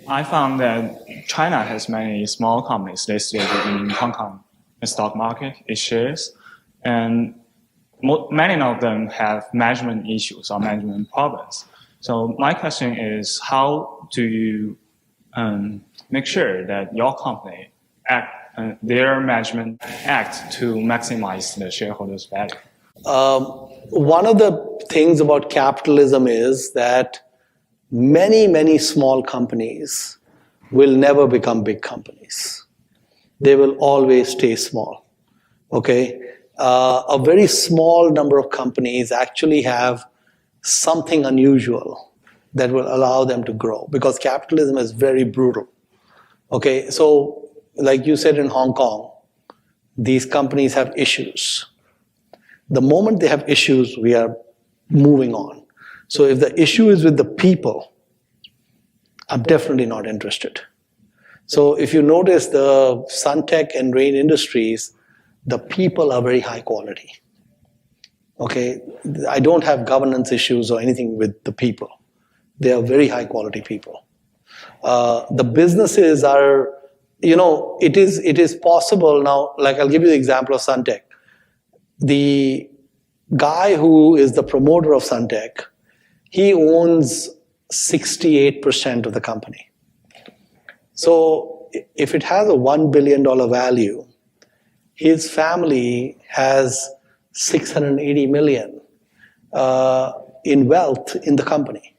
I found that China has many small companies listed in Hong Kong stock market, its shares, and many of them have management issues or management problems. So my question is, how do you make sure that your company their management act to maximize the shareholders' value? One of the things about capitalism is that many small companies will never become big companies. They will always stay small. Okay? A very small number of companies actually have something unusual that will allow them to grow, because capitalism is very brutal. Okay? So, like you said, in Hong Kong, these companies have issues. The moment they have issues, we are moving on. So if the issue is with the people, I'm definitely not interested. So if you notice the Suntech and Rain Industries, the people are very high quality. Okay, I don't have governance issues or anything with the people. They are very high quality people. The businesses are, it is possible now. Like, I'll give you the example of Suntech. The guy who is the promoter of Suntech, he owns 68% of the company. So if it has a $1 billion value, his family has 680 million in wealth in the company.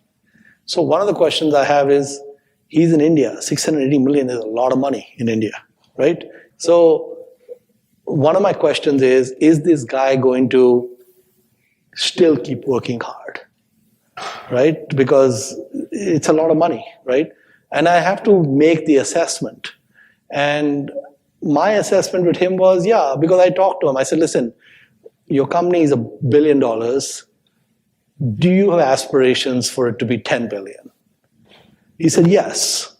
So one of the questions I have is, he's in India. 680 million is a lot of money in India, right? So one of my questions is this guy going to still keep working hard, right? Because it's a lot of money, right? And I have to make the assessment. And my assessment with him was, yeah, because I talked to him. I said, listen, your company is $1 billion. Do you have aspirations for it to be 10 billion? He said, yes.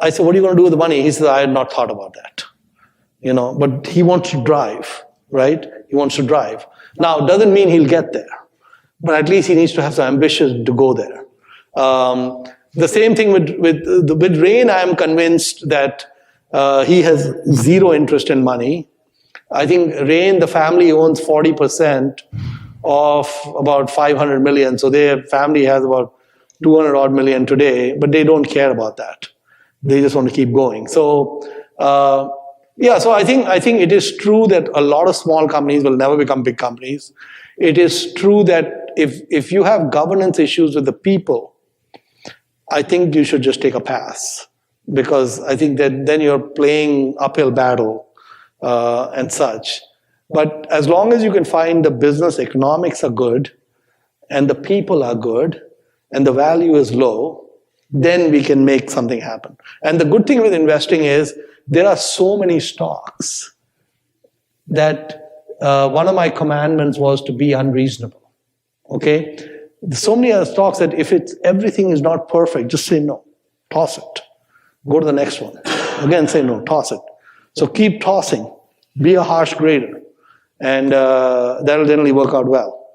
I said, what are you going to do with the money? He said, I had not thought about that. But he wants to drive, right? He wants to drive. Now, it doesn't mean he'll get there, but at least he needs to have some ambition to go there. The same thing with Rain. I am convinced that he has zero interest in money. I think Rain, the family owns 40% of about 500 million. So their family has about 200 odd million today, but they don't care about that. They just want to keep going. So, so I think it is true that a lot of small companies will never become big companies. It is true that if you have governance issues with the people, I think you should just take a pass, because I think that then you're playing uphill battle and such. But as long as you can find the business economics are good and the people are good and the value is low, then we can make something happen. And the good thing with investing is there are so many stocks that one of my commandments was to be unreasonable. Okay? There's so many other stocks that if everything is not perfect, just say no. Toss it. Go to the next one. Again, say no. Toss it. So keep tossing. Be a harsh grader. And that'll generally work out well.